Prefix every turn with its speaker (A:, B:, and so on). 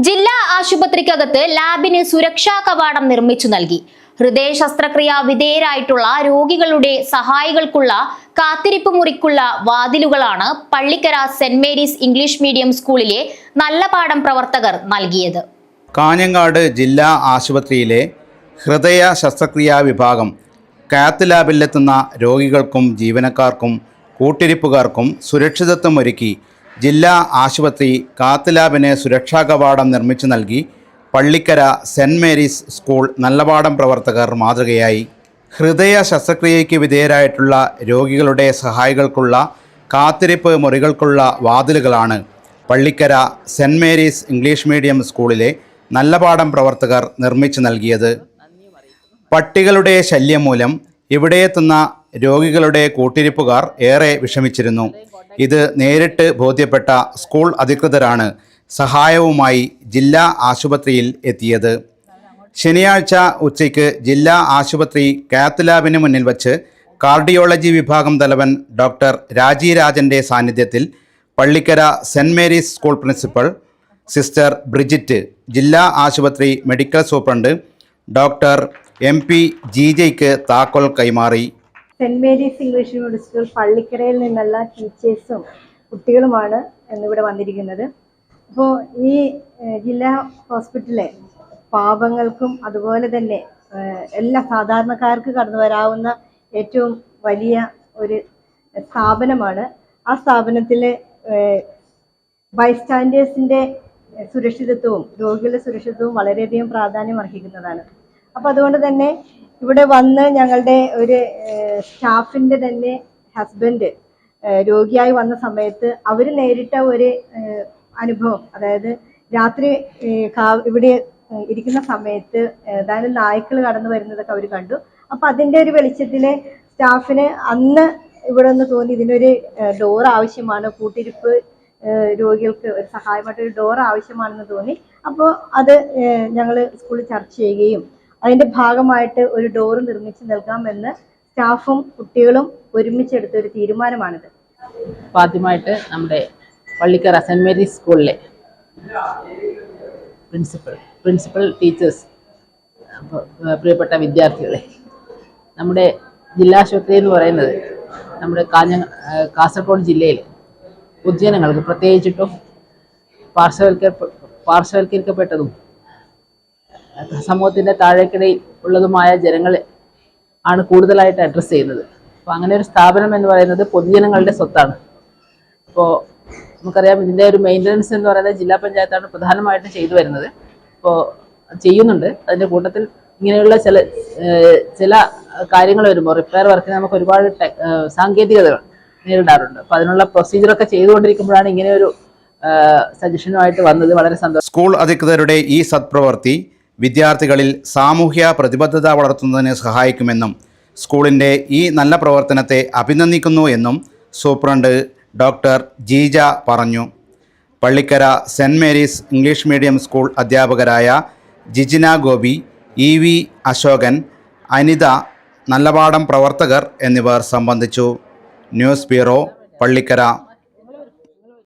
A: ജില്ലാ ആശുപത്രിക്കകത്ത് ലാബിന് സുരക്ഷാ കവാടം നിർമ്മിച്ചു നൽകി. ഹൃദയ ശസ്ത്രക്രിയ വിധേയരായിട്ടുള്ള രോഗികളുടെ സഹായികൾക്കുള്ള കാത്തിരിപ്പ് മുറിക്കുള്ള വാതിലുകളാണ് Pallikkara saint Mary's English medium സ്കൂളിലെ നല്ലപാടം പ്രവർത്തകർ നൽകിയത്.
B: കാഞ്ഞങ്ങാട് ജില്ലാ ആശുപത്രിയിലെ ഹൃദയ ശസ്ത്രക്രിയാ വിഭാഗം കാത്ത് ലാബിലെത്തുന്ന രോഗികൾക്കും ജീവനക്കാർക്കും കൂട്ടിരിപ്പുകാർക്കും സുരക്ഷിതത്വം ഒരുക്കി ജില്ലാ ആശുപത്രി കാത്ത് ലാബിന് സുരക്ഷാ കവാടം നിർമ്മിച്ചു നൽകി Pallikkara saint Mary's school Nallapadam പ്രവർത്തകർ മാതൃകയായി. ഹൃദയ ശസ്ത്രക്രിയയ്ക്ക് വിധേയരായിട്ടുള്ള രോഗികളുടെ സഹായികൾക്കുള്ള കാത്തിരിപ്പ് മുറികൾക്കുള്ള വാതിലുകളാണ് Pallikkara saint Mary's English medium സ്കൂളിലെ നല്ലപാടം പ്രവർത്തകർ നിർമ്മിച്ചു നൽകിയത്. പട്ടികളുടെ ശല്യം മൂലം ഇവിടെയെത്തുന്ന രോഗികളുടെ കൂട്ടിരിപ്പുകാർ ഏറെ വിഷമിച്ചിരുന്നു. ഇത് നേരിട്ട് ബോധ്യപ്പെട്ട സ്കൂൾ അധികൃതരാണ് സഹായവുമായി ജില്ലാ ആശുപത്രിയിൽ എത്തിയത്. ശനിയാഴ്ച ഉച്ചയ്ക്ക് ജില്ലാ ആശുപത്രി കാത്ത് ലാബിന് മുന്നിൽ വച്ച് കാർഡിയോളജി വിഭാഗം തലവൻ ഡോക്ടർ രാജീരാജൻ്റെ സാന്നിധ്യത്തിൽ Pallikkara saint Mary's school principal sister Bridget, ജില്ലാ ആശുപത്രി മെഡിക്കൽ സൂപ്രണ്ട് ഡോക്ടർ MP ജീജയ്ക്ക് താക്കോൽ കൈമാറി.
C: Saint Mary's English medium school പള്ളിക്കരയിൽ നിന്നുള്ള ടീച്ചേഴ്സും കുട്ടികളുമാണ് എന്നിവിടെ വന്നിരിക്കുന്നത്. അപ്പോൾ ഈ ജില്ലാ ഹോസ്പിറ്റലിലെ പാവങ്ങൾക്കും അതുപോലെ തന്നെ എല്ലാ സാധാരണക്കാർക്ക് കടന്നു വരാവുന്ന ഏറ്റവും വലിയ ഒരു സ്ഥാപനമാണ്. ആ സ്ഥാപനത്തിലെ ബൈസ്റ്റാൻഡേഴ്സിൻ്റെ സുരക്ഷിതത്വവും രോഗികളുടെ സുരക്ഷിതത്വവും വളരെയധികം പ്രാധാന്യം അർഹിക്കുന്നതാണ്. അപ്പോൾ അതുകൊണ്ട് തന്നെ ഇവിടെ വന്ന് ഞങ്ങളുടെ ഒരു സ്റ്റാഫിൻ്റെ തന്നെ ഹസ്ബൻഡ് രോഗിയായി വന്ന സമയത്ത് അവർ നേരിട്ട ഒരു അനുഭവം, അതായത് രാത്രി ഇവിടെ ഇരിക്കുന്ന സമയത്ത് ഏതായാലും നായ്ക്കൾ കടന്നു വരുന്നതൊക്കെ അവർ കണ്ടു. അപ്പം അതിൻ്റെ ഒരു വെളിച്ചത്തിൽ സ്റ്റാഫിന് അന്ന് ഇവിടെ ഒന്ന് തോന്നി ഇതിനൊരു ഡോർ ആവശ്യമാണ്, കൂട്ടിരിപ്പ് രോഗികൾക്ക് ഒരു സഹായമായിട്ടൊരു ഡോർ ആവശ്യമാണെന്ന് തോന്നി. അപ്പോൾ അത് ഞങ്ങൾ സ്കൂളിൽ ചർച്ച ചെയ്യുകയും അതിൻ്റെ ഭാഗമായിട്ട് ഒരു ഡോർ നിർമ്മിച്ച് നൽകാമെന്ന് സ്റ്റാഫും കുട്ടികളും ഒരുമിച്ചെടുത്ത ഒരു തീരുമാനമാണിത്.
D: ആദ്യമായിട്ട് നമ്മുടെ പള്ളിക്കര സെന്റ് മേരീസ് സ്കൂളിലെ പ്രിൻസിപ്പൽ ടീച്ചേഴ്സ്, പ്രിയപ്പെട്ട വിദ്യാർത്ഥികളെ, നമ്മുടെ ജില്ലാ ആശുപത്രി എന്ന് പറയുന്നത് നമ്മുടെ കാസർഗോഡ് ജില്ലയിൽ പൊതുജനങ്ങൾക്ക് പ്രത്യേകിച്ചിട്ടും പാർശ്വവൽക്കരിക്കപ്പെട്ടതും സമൂഹത്തിൻ്റെ താഴേക്കിടയിൽ ഉള്ളതുമായ ജനങ്ങളെ ആണ് കൂടുതലായിട്ട് അഡ്രസ്സ് ചെയ്യുന്നത്. അപ്പോൾ അങ്ങനെ ഒരു സ്ഥാപനം എന്ന് പറയുന്നത് പൊതുജനങ്ങളുടെ സ്വത്താണ്. അപ്പോൾ നമുക്കറിയാം ഇതിൻ്റെ ഒരു മെയിൻ്റനൻസ് എന്ന് പറയുന്നത് ജില്ലാ പഞ്ചായത്താണ് പ്രധാനമായിട്ടും ചെയ്തു വരുന്നത്. അപ്പോൾ ചെയ്യുന്നുണ്ട്. അതിൻ്റെ കൂട്ടത്തിൽ ഇങ്ങനെയുള്ള ചില കാര്യങ്ങൾ വരുമ്പോൾ റിപ്പയർ വർക്കിന് നമുക്ക് ഒരുപാട് സാങ്കേതികതകൾ നേരിടാറുണ്ട്. അപ്പോൾ അതിനുള്ള പ്രൊസീജിയറൊക്കെ ചെയ്തുകൊണ്ടിരിക്കുമ്പോഴാണ് ഇങ്ങനെയൊരു സജഷനുമായിട്ട് വന്നത്. വളരെ സന്തോഷം.
B: സ്കൂൾ അധികൃതരുടെ ഈ സത്പ്രവൃത്തി വിദ്യാർത്ഥികളിൽ സാമൂഹ്യ പ്രതിബദ്ധത വളർത്തുന്നതിന് സഹായിക്കുമെന്നും സ്കൂളിൻ്റെ ഈ നല്ല പ്രവർത്തനത്തെ അഭിനന്ദിക്കുന്നു എന്നും സൂപ്രണ്ട് ഡോക്ടർ ജീജ പറഞ്ഞു. Pallikkara saint Mary's English medium school അധ്യാപകരായ ജിജിന ഗോപി, EV അശോകൻ, അനിത, നല്ലപാടം പ്രവർത്തകർ എന്നിവർ സംബന്ധിച്ചു. News bureau, Pallikkara.